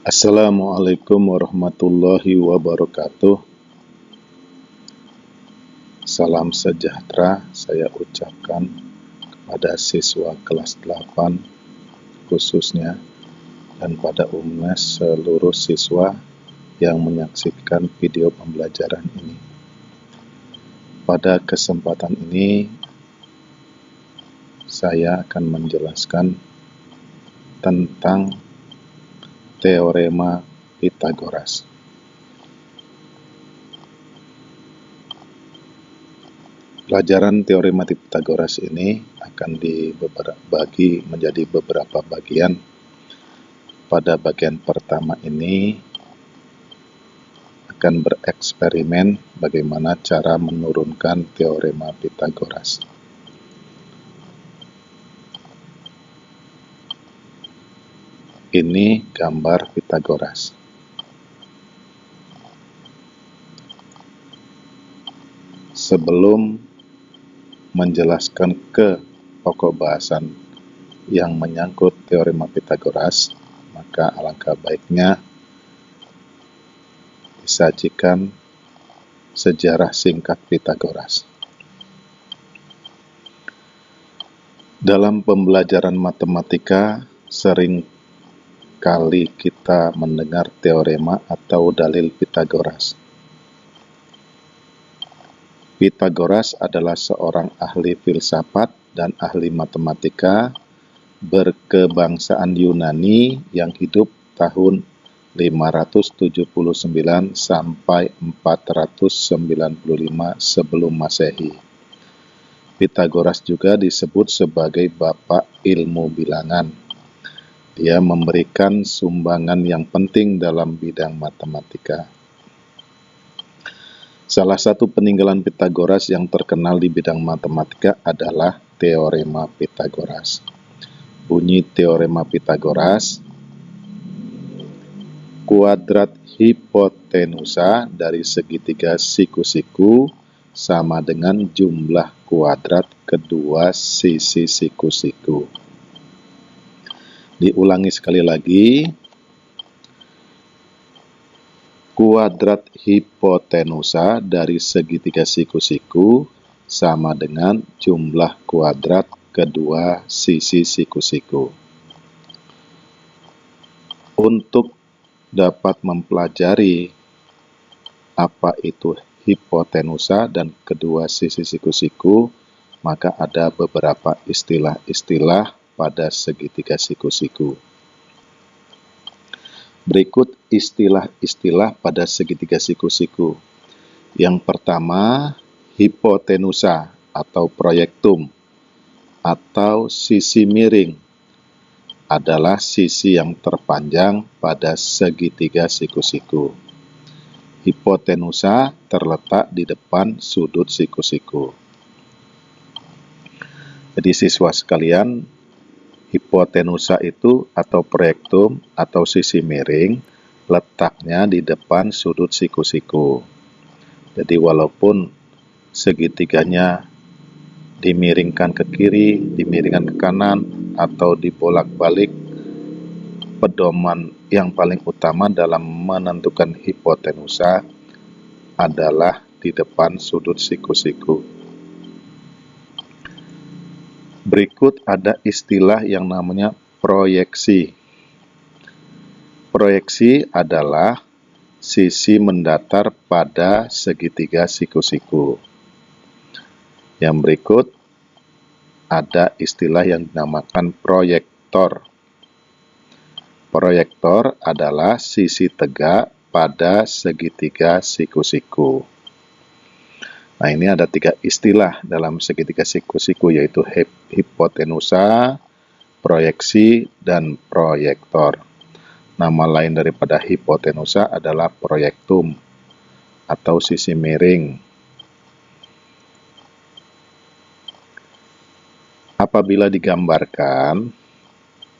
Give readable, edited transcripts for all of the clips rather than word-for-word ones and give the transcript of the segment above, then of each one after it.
Assalamualaikum warahmatullahi wabarakatuh. Salam sejahtera saya ucapkan kepada siswa kelas 8 khususnya dan pada umumnya seluruh siswa yang menyaksikan video pembelajaran ini. Pada kesempatan ini saya akan menjelaskan tentang teorema Pythagoras. Pelajaran teorema Pythagoras ini akan dibagi menjadi beberapa bagian. Pada bagian pertama ini akan bereksperimen bagaimana cara menurunkan teorema Pythagoras. Ini gambar Pythagoras. Sebelum menjelaskan ke pokok bahasan yang menyangkut teorema Pythagoras, maka alangkah baiknya disajikan sejarah singkat Pythagoras. Dalam pembelajaran matematika sering kali kita mendengar teorema atau dalil Pythagoras. Pythagoras adalah seorang ahli filsafat dan ahli matematika berkebangsaan Yunani yang hidup tahun 579 sampai 495 sebelum Masehi. Pythagoras juga disebut sebagai bapak ilmu bilangan. Dia memberikan sumbangan yang penting dalam bidang matematika. Salah satu peninggalan Pythagoras yang terkenal di bidang matematika adalah teorema Pythagoras. Bunyi teorema Pythagoras: kuadrat hipotenusa dari segitiga siku-siku sama dengan jumlah kuadrat kedua sisi siku-siku. Diulangi sekali lagi. Kuadrat hipotenusa dari segitiga siku-siku sama dengan jumlah kuadrat kedua sisi siku-siku. Untuk dapat mempelajari apa itu hipotenusa dan kedua sisi siku-siku, maka ada beberapa istilah-istilah pada segitiga siku-siku. Berikut istilah-istilah pada segitiga siku-siku. Yang pertama, hipotenusa atau proyektum atau sisi miring adalah sisi yang terpanjang pada segitiga siku-siku. Hipotenusa terletak di depan sudut siku-siku. Jadi siswa sekalian, hipotenusa itu atau proyektum atau sisi miring letaknya di depan sudut siku-siku. Jadi walaupun segitiganya dimiringkan ke kiri, dimiringkan ke kanan, atau dibolak-balik, pedoman yang paling utama dalam menentukan hipotenusa adalah di depan sudut siku-siku. Berikut ada istilah yang namanya proyeksi. Proyeksi adalah sisi mendatar pada segitiga siku-siku. Yang berikut ada istilah yang dinamakan proyektor. Proyektor adalah sisi tegak pada segitiga siku-siku. Nah, ini ada 3 istilah dalam segitiga siku-siku, yaitu hipotenusa, proyeksi, dan proyektor. Nama lain daripada hipotenusa adalah proyektum atau sisi miring. Apabila digambarkan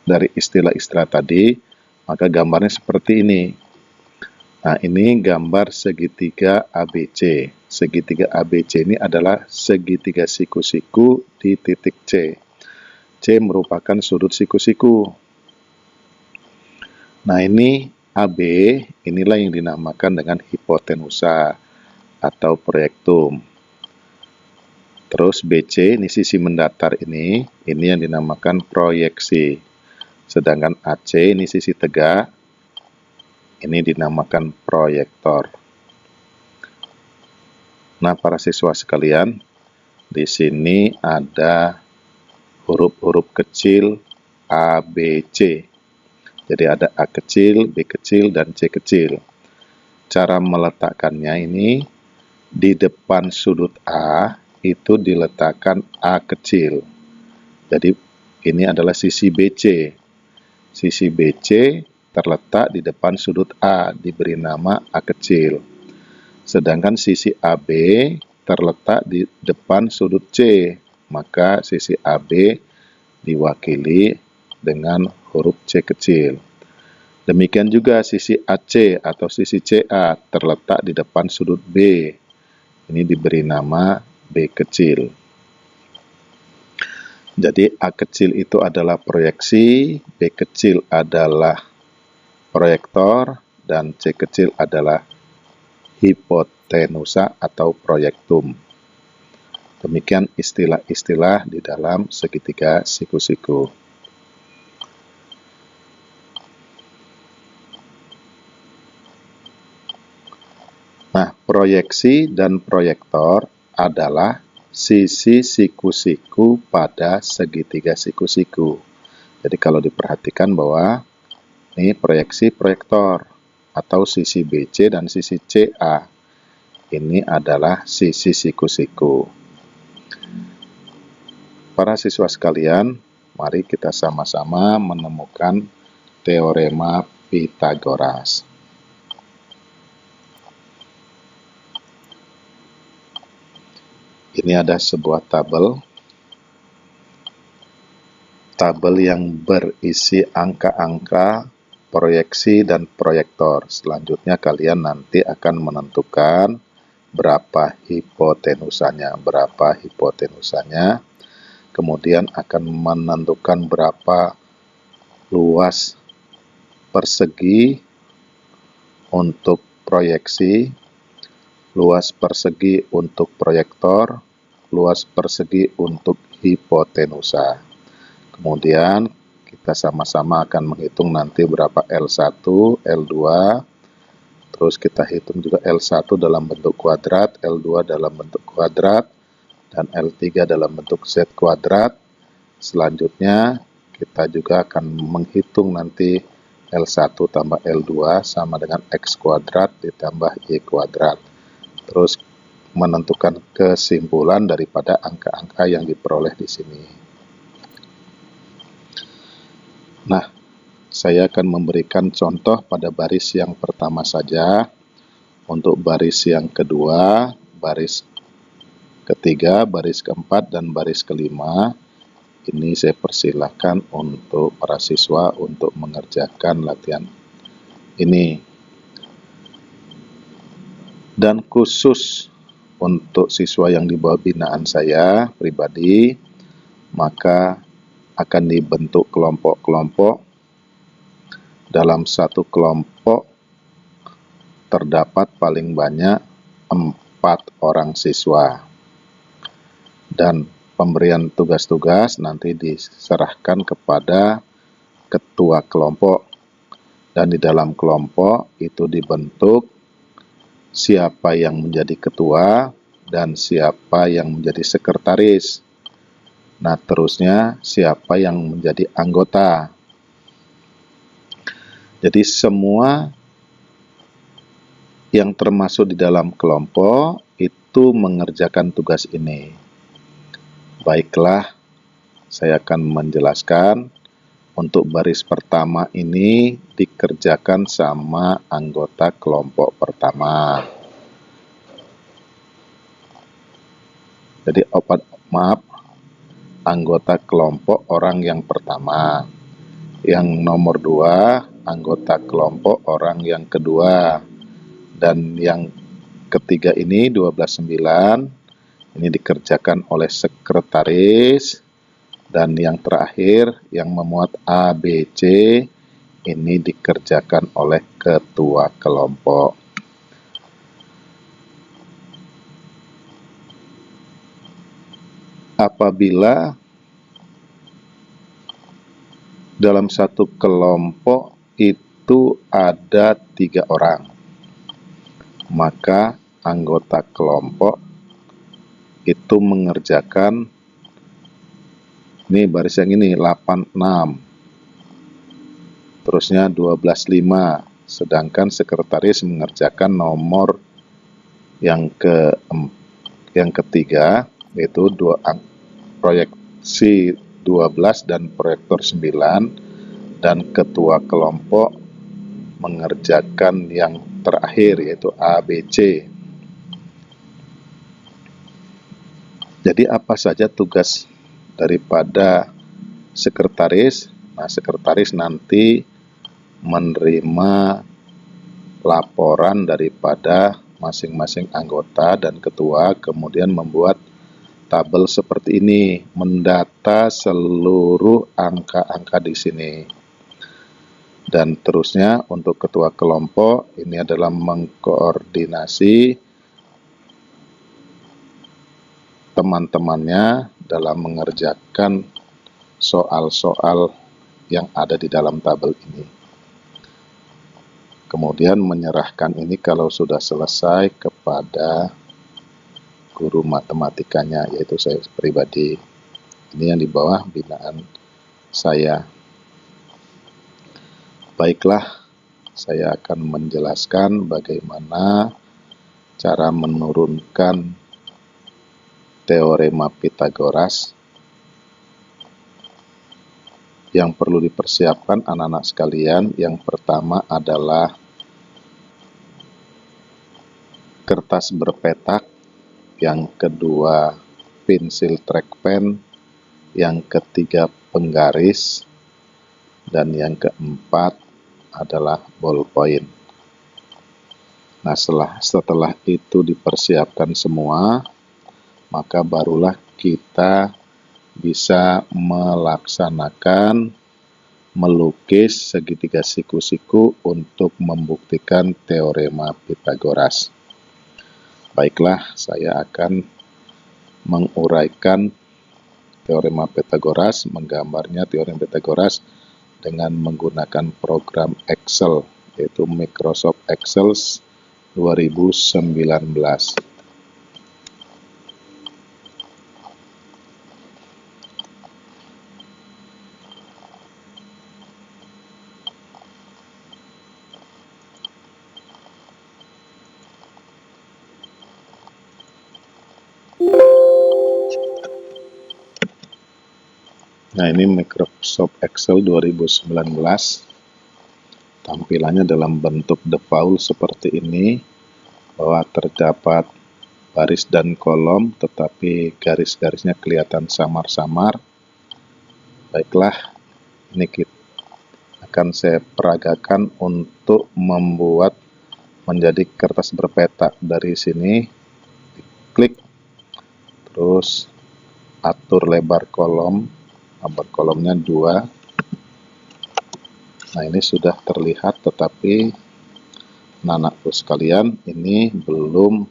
dari istilah-istilah tadi, maka gambarnya seperti ini. Nah, ini gambar segitiga ABC. Segitiga ABC ini adalah segitiga siku-siku di titik C. C merupakan sudut siku-siku. Nah, ini AB inilah yang dinamakan dengan hipotenusa atau proyektum. Terus BC ini sisi mendatar ini yang dinamakan proyeksi. Sedangkan AC ini sisi tegak, ini dinamakan proyektor. Nah, para siswa sekalian, di sini ada huruf-huruf kecil A, B, C. Jadi ada A kecil, B kecil, dan C kecil. Cara meletakkannya ini, di depan sudut A itu diletakkan A kecil. Jadi ini adalah sisi BC. Sisi BC terletak di depan sudut A, diberi nama A kecil. Sedangkan sisi AB terletak di depan sudut C, maka sisi AB diwakili dengan huruf C kecil. Demikian juga sisi AC atau sisi CA terletak di depan sudut B. Ini diberi nama B kecil. Jadi A kecil itu adalah proyeksi, B kecil adalah proyektor, dan C kecil adalah hipotenusa atau proyektum. Demikian istilah-istilah di dalam segitiga siku-siku. Nah, proyeksi dan proyektor adalah sisi siku-siku pada segitiga siku-siku. Jadi kalau diperhatikan bahwa ini proyeksi proyektor atau sisi BC dan sisi CA. Ini adalah sisi siku-siku. Para siswa sekalian, mari kita sama-sama menemukan teorema Pythagoras. Ini ada sebuah tabel yang berisi angka-angka proyeksi dan proyektor. Selanjutnya kalian nanti akan menentukan berapa hipotenusanya, kemudian akan menentukan berapa luas persegi untuk proyeksi, luas persegi untuk proyektor, luas persegi untuk hipotenusa. Kemudian kita sama-sama akan menghitung nanti berapa L1, L2, terus kita hitung juga L1 dalam bentuk kuadrat, L2 dalam bentuk kuadrat, dan L3 dalam bentuk Z kuadrat. Selanjutnya kita juga akan menghitung nanti L1 tambah L2 sama dengan X kuadrat ditambah Y kuadrat. Terus menentukan kesimpulan daripada angka-angka yang diperoleh di sini. Nah, saya akan memberikan contoh pada baris yang pertama saja. Untuk baris yang kedua, baris ketiga, baris keempat, dan baris kelima, ini saya persilahkan untuk para siswa untuk mengerjakan latihan ini. Dan khusus untuk siswa yang di bawah binaan saya pribadi, maka akan dibentuk kelompok-kelompok. Dalam satu kelompok terdapat paling banyak 4 orang siswa. Dan pemberian tugas-tugas nanti diserahkan kepada ketua kelompok. Dan di dalam kelompok itu dibentuk siapa yang menjadi ketua dan siapa yang menjadi sekretaris. Nah, terusnya siapa yang menjadi anggota. Jadi semua yang termasuk di dalam kelompok itu mengerjakan tugas ini. Baiklah, saya akan menjelaskan. Untuk baris pertama ini dikerjakan sama anggota kelompok pertama. Jadi anggota kelompok orang yang pertama. Yang nomor 2, anggota kelompok orang yang kedua. Dan yang ketiga ini 12/9 ini dikerjakan oleh sekretaris. Dan yang terakhir yang memuat A, B, C ini dikerjakan oleh ketua kelompok. Apabila dalam satu kelompok itu ada 3 orang, maka anggota kelompok itu mengerjakan, ini baris yang ini 86, terusnya 12.5, sedangkan sekretaris mengerjakan nomor yang ketiga, yaitu proyeksi 12 dan proyektor 9, dan ketua kelompok mengerjakan yang terakhir, yaitu ABC. Jadi apa saja tugas daripada sekretaris? Nah, sekretaris nanti menerima laporan daripada masing-masing anggota dan ketua, kemudian membuat tabel seperti ini, mendata seluruh angka-angka di sini. Dan terusnya untuk ketua kelompok ini adalah mengkoordinasi teman-temannya dalam mengerjakan soal-soal yang ada di dalam tabel ini. Kemudian menyerahkan ini kalau sudah selesai kepada guru matematikanya, yaitu saya pribadi. Ini yang di bawah binaan saya. Baiklah, saya akan menjelaskan bagaimana cara menurunkan teorema Pythagoras. Yang perlu dipersiapkan anak-anak sekalian, yang pertama adalah kertas berpetak, yang kedua pensil trackpen, yang ketiga penggaris, dan yang keempat adalah ballpoint. Nah, setelah itu dipersiapkan semua, maka barulah kita bisa melaksanakan melukis segitiga siku-siku untuk membuktikan teorema Pythagoras. Baiklah, saya akan menguraikan teorema Pythagoras, menggambarnya teorema Pythagoras dengan menggunakan program Excel, yaitu Microsoft Excel 2019. Nah, ini Microsoft Excel 2019. Tampilannya dalam bentuk default seperti ini, bahwa terdapat baris dan kolom, tetapi garis-garisnya kelihatan samar-samar. Baiklah, ini akan saya peragakan untuk membuat menjadi kertas berpetak. Dari sini, klik, terus atur lebar kolomnya 2. Nah, ini sudah terlihat, tetapi anak-anakku sekalian, ini belum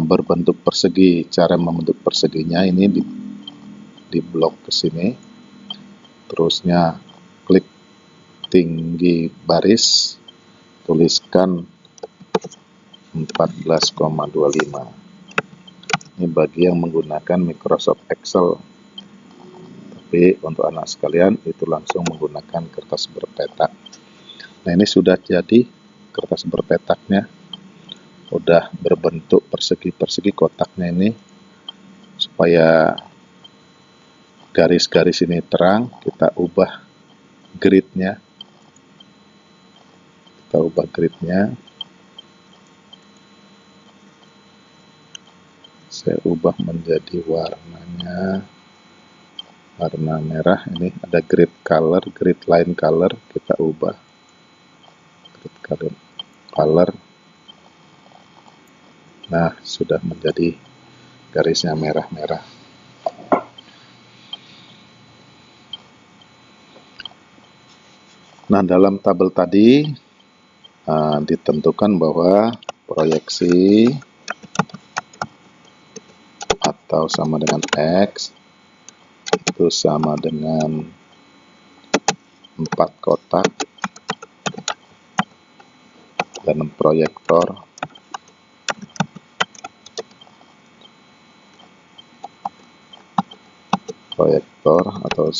berbentuk persegi. Cara membentuk perseginya ini di blok ke sini, terusnya klik tinggi baris, tuliskan 14,25. Ini bagi yang menggunakan Microsoft Excel. Tapi untuk anak sekalian itu langsung menggunakan kertas berpetak. Nah, ini sudah jadi kertas berpetaknya, udah berbentuk persegi-persegi kotaknya ini. Supaya garis-garis ini terang, kita ubah gridnya. Saya ubah menjadi warnanya warna merah. Ini ada grid line color, kita ubah grid color. Nah, sudah menjadi garisnya merah-merah. Nah, dalam tabel tadi ditentukan bahwa proyeksi atau sama dengan X itu sama dengan 4 kotak dan proyektor atau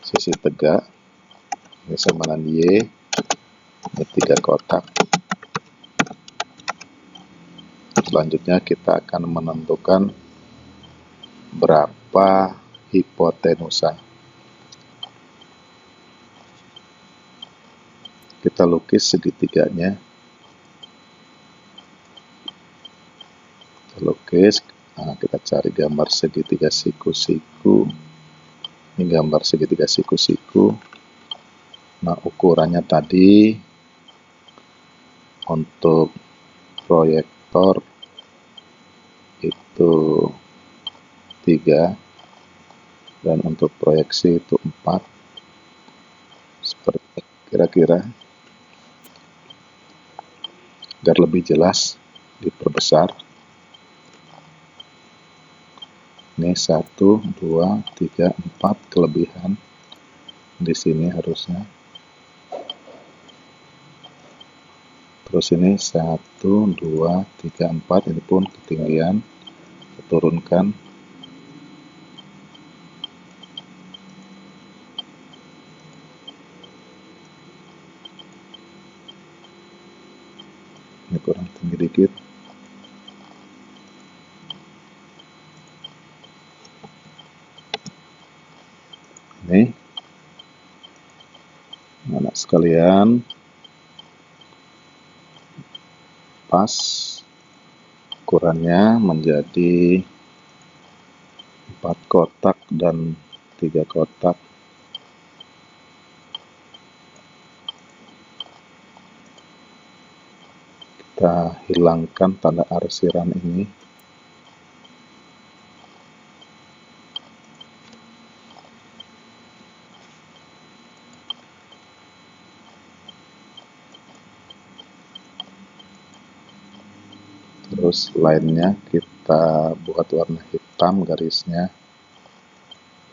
sisi tegak ini sama dengan Y, ini 3 kotak. Selanjutnya kita akan menentukan berapa hipotenusa. Kita lukis segitiganya. Kita cari gambar segitiga siku-siku. Ini gambar segitiga siku-siku. Nah, ukurannya tadi untuk proyektor itu 3 dan untuk proyeksi itu 4. Seperti kira-kira agar lebih jelas diperbesar. Ini 1, 2, 3, 4 kelebihan di sini harusnya. Terus ini 1, 2, 3, 4 ini pun ketinggian. Kita turunkan. Ini kurang tinggi dikit. Ini anak sekalian, pas ukurannya menjadi 4 kotak dan 3 kotak. Kita hilangkan tanda arsiran ini. Terus lainnya kita buat warna hitam garisnya.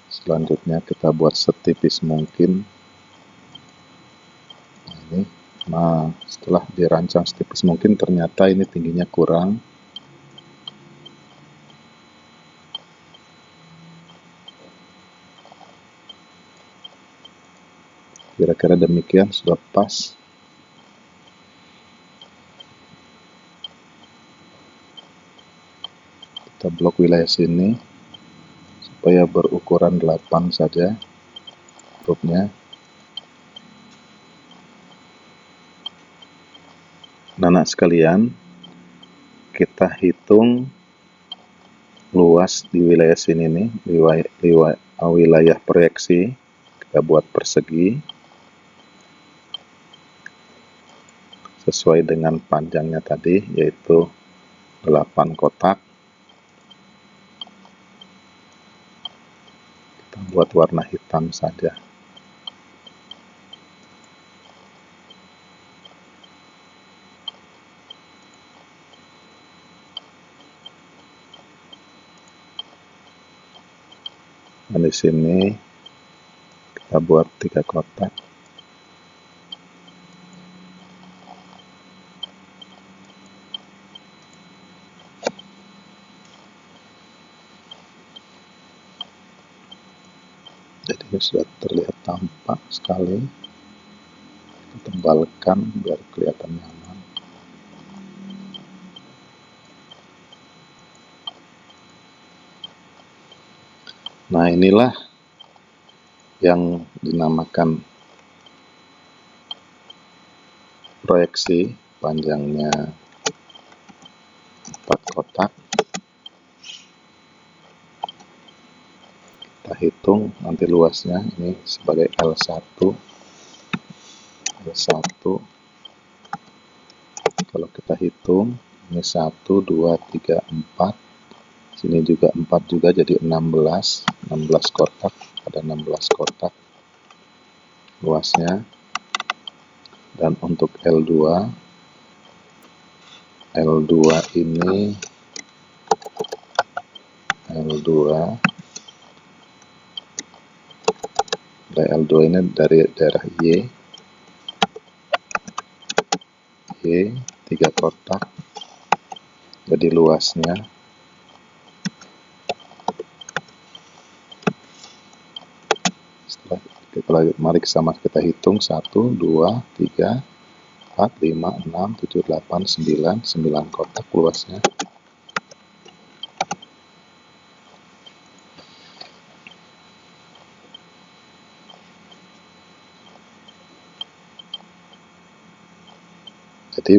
Selanjutnya kita buat setipis mungkin. Nah, setelah dirancang setipis mungkin ternyata ini tingginya kurang. Kira-kira demikian sudah pas. Kita blok wilayah sini supaya berukuran 8 saja grupnya. Anak sekalian, kita hitung luas di wilayah sini nih, wilayah proyeksi. Kita buat persegi sesuai dengan panjangnya tadi, yaitu 8 kotak. Kita buat warna hitam saja. Dan di sini kita buat 3 kotak. Jadi ini sudah terlihat tampak sekali. Kita tebalkan biar kelihatan nyaman. Nah, inilah yang dinamakan proyeksi, panjangnya 4 kotak. Kita hitung nanti luasnya, ini sebagai L1. Kalau kita hitung, ini 1, 2, 3, 4. Sini juga 4 juga, jadi 16 kotak, ada 16 kotak. luasnya. Dan untuk L2 ini L2 ini dari daerah Y 3 kotak, jadi luasnya mari kita hitung 1, 2, 3, 4, 5, 6, 7, 8, 9 kotak luasnya. Jadi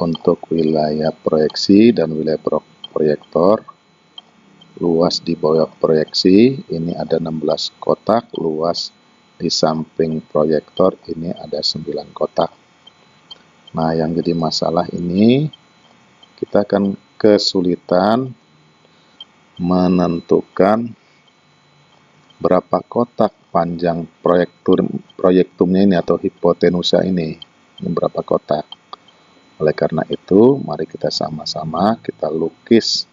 untuk wilayah proyeksi dan wilayah proyektor, luas di bawah proyeksi ini ada 16 kotak, luas di samping proyektor ini ada 9 kotak. Nah, yang jadi masalah ini kita akan kesulitan menentukan berapa kotak panjang proyektumnya ini atau hipotenusa ini berapa kotak. Oleh karena itu, mari kita sama-sama kita lukis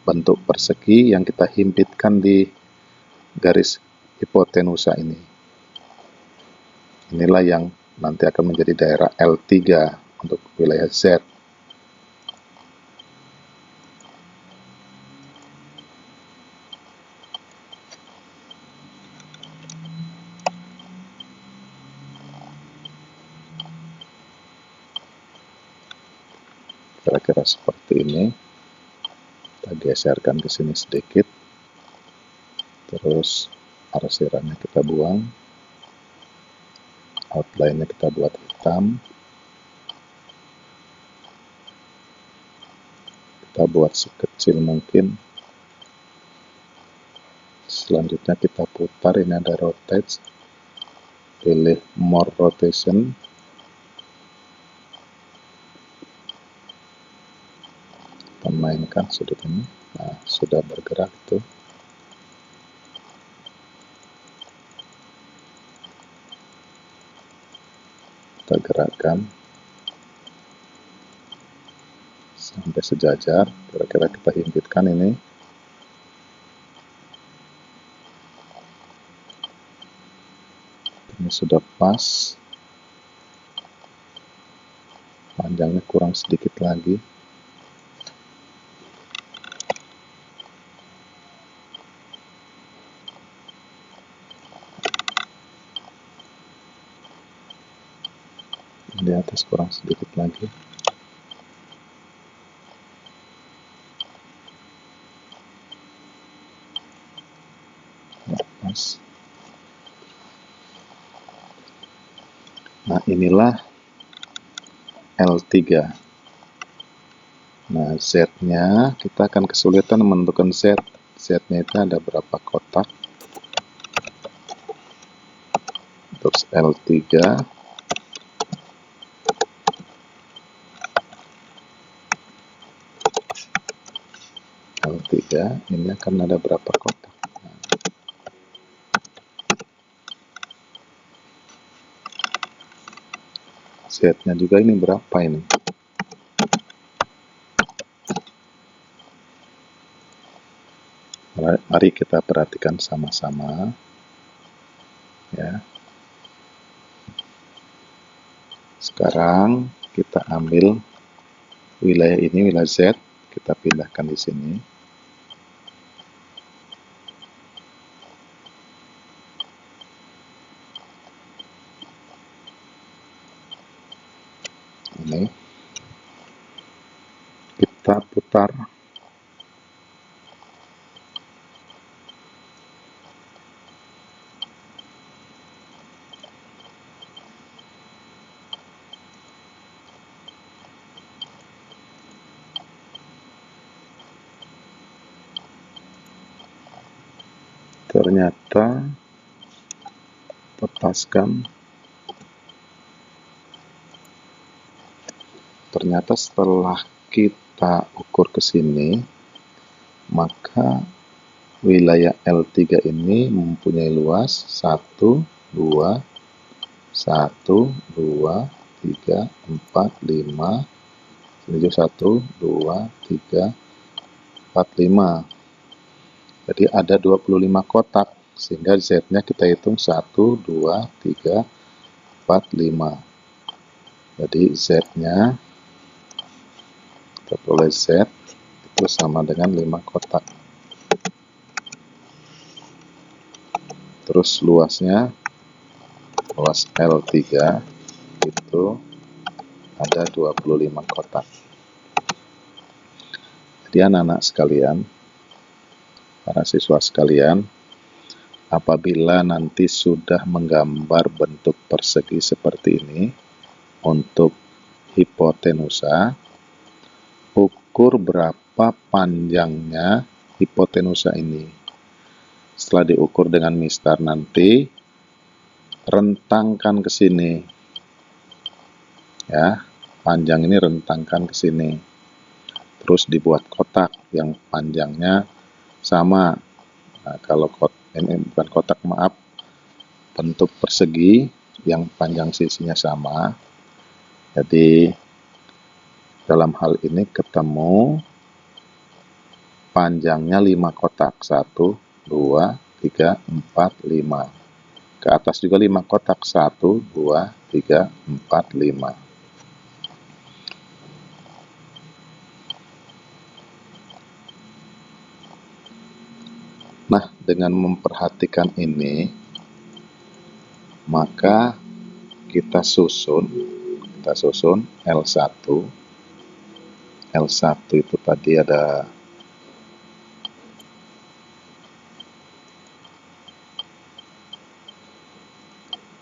bentuk persegi yang kita himpitkan di garis hipotenusa ini. Inilah yang nanti akan menjadi daerah L3 untuk wilayah Z. Kira-kira seperti ini. Kita geserkan ke sini sedikit. Terus arsirannya kita buang. Outline-nya kita buat hitam. Kita buat sekecil mungkin. Selanjutnya kita putar, ini ada rotate. Pilih more rotation. Kita mainkan sudut ini. Nah, sudah bergerak tuh. Kita gerakkan sampai sejajar. Kira-kira kita himpitkan ini. Ini sudah pas. Panjangnya kurang sedikit lagi. Di atas kurang sedikit lagi. Ya, pas. Nah, inilah L3. Nah, Z-nya kita akan kesulitan menentukan Z. Z-nya itu ada berapa kotak. Terus L3. Ini akan ada berapa kotak. Z-nya juga ini berapa ini? Mari kita perhatikan sama-sama. Ya. Sekarang kita ambil wilayah ini, wilayah Z, kita pindahkan di sini. Ini kita putar. Ternyata lepaskan. Ternyata setelah kita ukur ke sini, maka wilayah L3 ini mempunyai luas 1, 2, 1, 2, 3, 4, 5. Ini juga 1, 2, 3, 4, 5. Jadi ada 25 kotak, sehingga Z-nya kita hitung 1, 2, 3, 4, 5. Jadi Z-nya, kita peroleh Z, itu sama dengan 5 kotak. Terus luasnya, luas L3 itu ada 25 kotak. Jadi anak-anak sekalian, para siswa sekalian, apabila nanti sudah menggambar bentuk persegi seperti ini untuk hipotenusa, ukur berapa panjangnya hipotenusa ini. Setelah diukur dengan mistar nanti, rentangkan ke sini. Ya, panjang ini rentangkan ke sini. Terus dibuat kotak yang panjangnya sama. Nah, kalau ini bukan kotak, maaf, bentuk persegi yang panjang sisinya sama. Jadi dalam hal ini ketemu panjangnya 5 kotak. 1, 2, 3, 4, 5. Ke atas juga 5 kotak. 1, 2, 3, 4, 5. Nah, dengan memperhatikan ini, maka kita susun L1. L1 itu tadi ada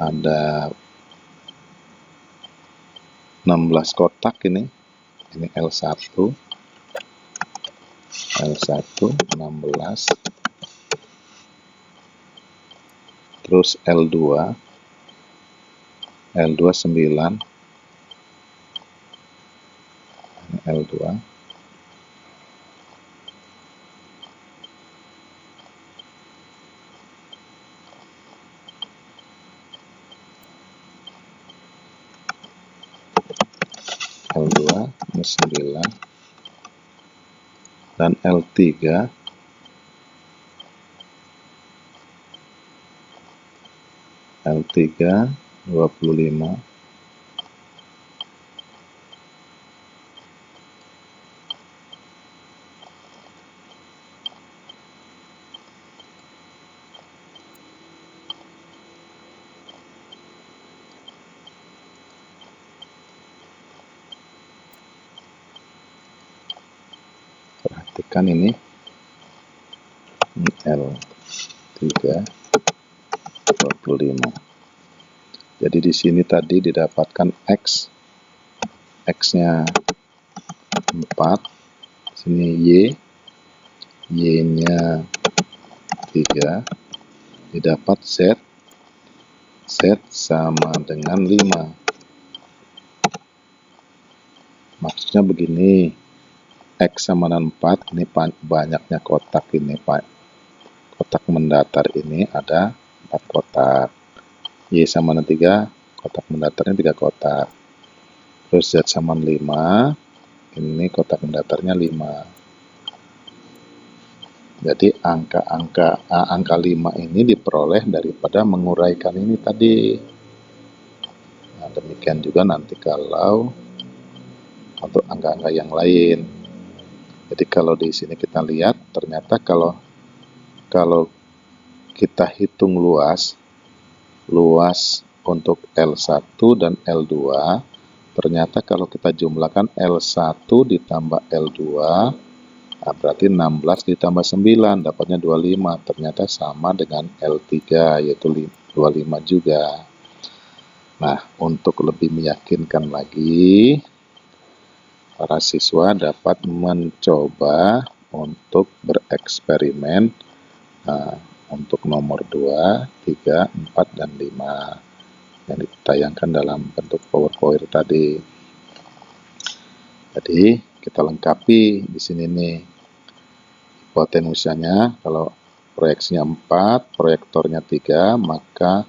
ada 16 kotak ini L1 16, terus L2 9, L2 ini 9, dan L3 25, perhatikan ini L3 25. Jadi di sini tadi didapatkan X-nya 4, sini Y-nya 3, didapat Z sama dengan 5. Maksudnya begini, X sama dengan 4, ini banyaknya kotak ini, kotak mendatar ini ada 4 kotak. Y sama dengan 3, kotak mendatarnya 3 kotak. Terus Z sama 5, ini kotak mendatarnya 5. Jadi angka 5 ini diperoleh daripada menguraikan ini tadi. Nah, demikian juga nanti kalau untuk angka-angka yang lain. Jadi kalau di sini kita lihat, ternyata kalau kita hitung luas untuk L1 dan L2, ternyata kalau kita jumlahkan L1 ditambah L2, nah berarti 16 ditambah 9, dapatnya 25. Ternyata sama dengan L3, yaitu 25 juga. Nah, untuk lebih meyakinkan lagi, para siswa dapat mencoba untuk bereksperimen untuk nomor 2, 3, 4, dan 5 yang ditayangkan dalam bentuk PowerPoint tadi. Jadi kita lengkapi di sini nih hipotenusanya. Kalau proyeksinya 4, proyektornya 3, maka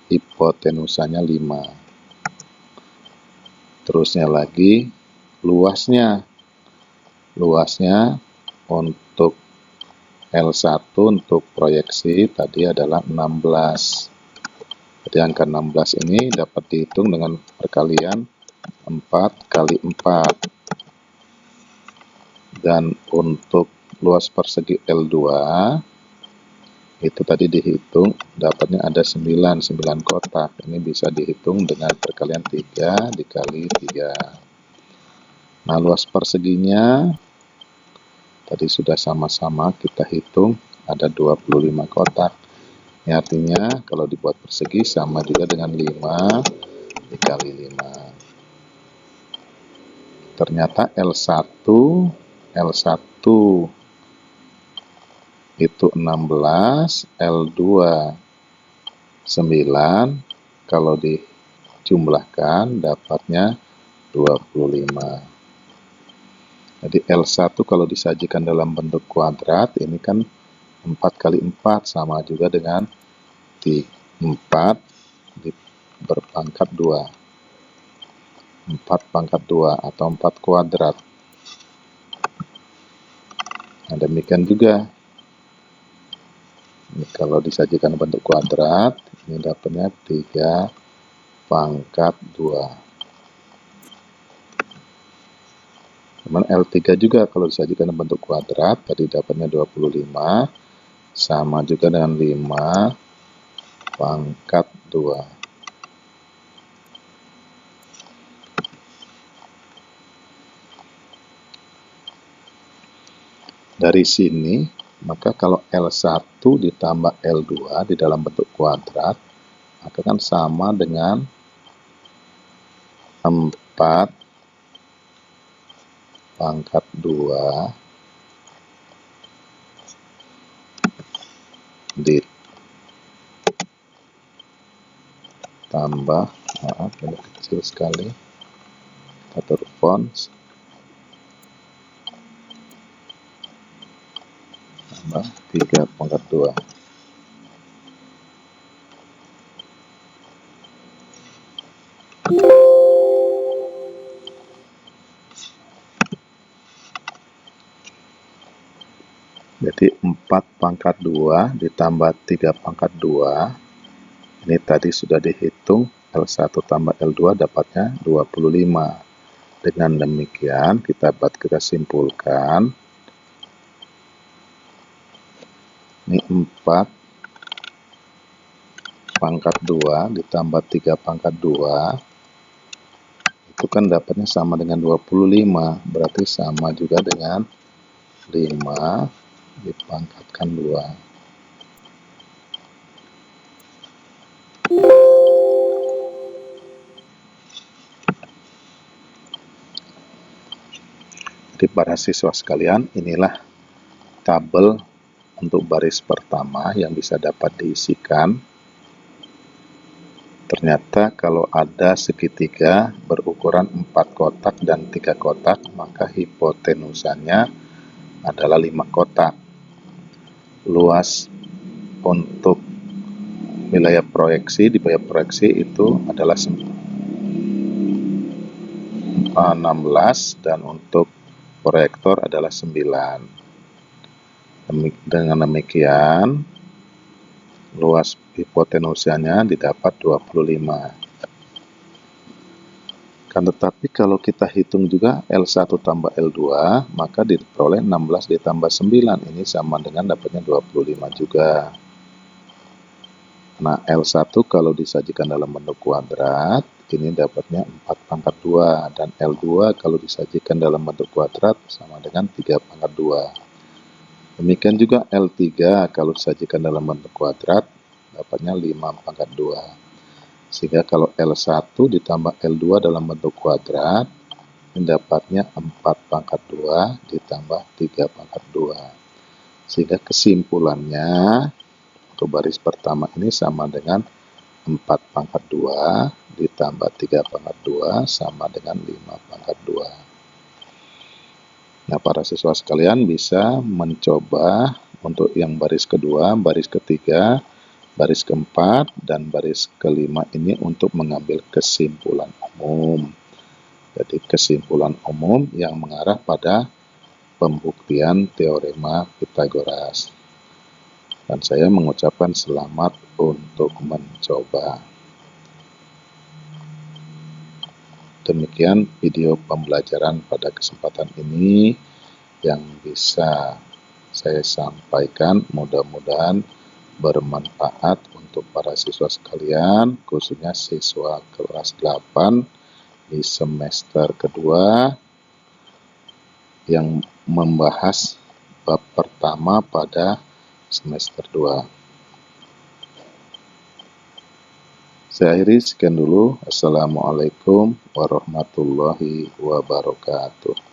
hipotenusanya 5. Terusnya lagi luasnya. Luasnya untuk L1 untuk proyeksi tadi adalah 16. Jadi angka 16 ini dapat dihitung dengan perkalian 4 kali 4. Dan untuk luas persegi L2 itu tadi dihitung dapatnya ada 9 kotak. Ini bisa dihitung dengan perkalian 3 dikali 3. Nah, luas perseginya tadi sudah sama-sama kita hitung ada 25 kotak. Ini artinya kalau dibuat persegi sama juga dengan 5 dikali 5. Ternyata L1 itu 16, L2 9, kalau dijumlahkan dapatnya 25. Jadi L1 kalau disajikan dalam bentuk kuadrat, ini kan 4 kali 4 sama juga dengan 4 berpangkat 2. 4 pangkat 2 atau 4 kuadrat. Nah, demikian juga ini kalau disajikan bentuk kuadrat, ini dapatnya 3 pangkat 2. Kemudian L3 juga kalau disajikan bentuk kuadrat, tadi dapatnya 25, sama juga dengan 5 pangkat 2. Dari sini, maka kalau L1 ditambah L2 di dalam bentuk kuadrat, maka kan sama dengan 4 pangkat 2 ditambah, maaf ini kecil sekali, atur font, tambah 3 pangkat 2. Jadi 4 pangkat 2 ditambah 3 pangkat 2, ini tadi sudah dihitung, L1 tambah L2 dapatnya 25. Dengan demikian kita simpulkan, ini 4 pangkat 2 ditambah 3 pangkat 2, itu kan dapatnya sama dengan 25, berarti sama juga dengan 5 dipangkatkan 2. Jadi para siswa sekalian, inilah tabel untuk baris pertama yang bisa dapat diisikan. Ternyata kalau ada segitiga berukuran 4 kotak dan 3 kotak, maka hipotenusanya adalah 5 kotak. Luas untuk wilayah proyeksi, di wilayah proyeksi itu adalah 16 dan untuk proyektor adalah 9. Dengan demikian, luas hipotenusanya didapat 25. Kan tetapi kalau kita hitung juga L1 tambah L2, maka diperoleh 16 ditambah 9. Ini sama dengan dapatnya 25 juga. Nah, L1 kalau disajikan dalam bentuk kuadrat, ini dapatnya 4 pangkat 2. Dan L2 kalau disajikan dalam bentuk kuadrat, sama dengan 3 pangkat 2. Demikian juga L3 kalau disajikan dalam bentuk kuadrat, dapatnya 5 pangkat 2. Sehingga kalau L1 ditambah L2 dalam bentuk kuadrat, ini dapatnya 4 pangkat 2 ditambah 3 pangkat 2. Sehingga kesimpulannya, untuk baris pertama ini sama dengan 4 pangkat 2 ditambah 3 pangkat 2 sama dengan 5 pangkat 2. Nah, para siswa sekalian bisa mencoba untuk yang baris kedua, baris ketiga, Baris keempat dan baris kelima ini untuk mengambil kesimpulan umum. Jadi kesimpulan umum yang mengarah pada pembuktian teorema Pythagoras. Dan saya mengucapkan selamat untuk mencoba. Demikian video pembelajaran pada kesempatan ini yang bisa saya sampaikan, mudah-mudahan bermanfaat untuk para siswa sekalian, khususnya siswa kelas 8 di semester kedua yang membahas bab pertama pada semester 2. Saya akhiri sekian dulu. Assalamualaikum warahmatullahi wabarakatuh.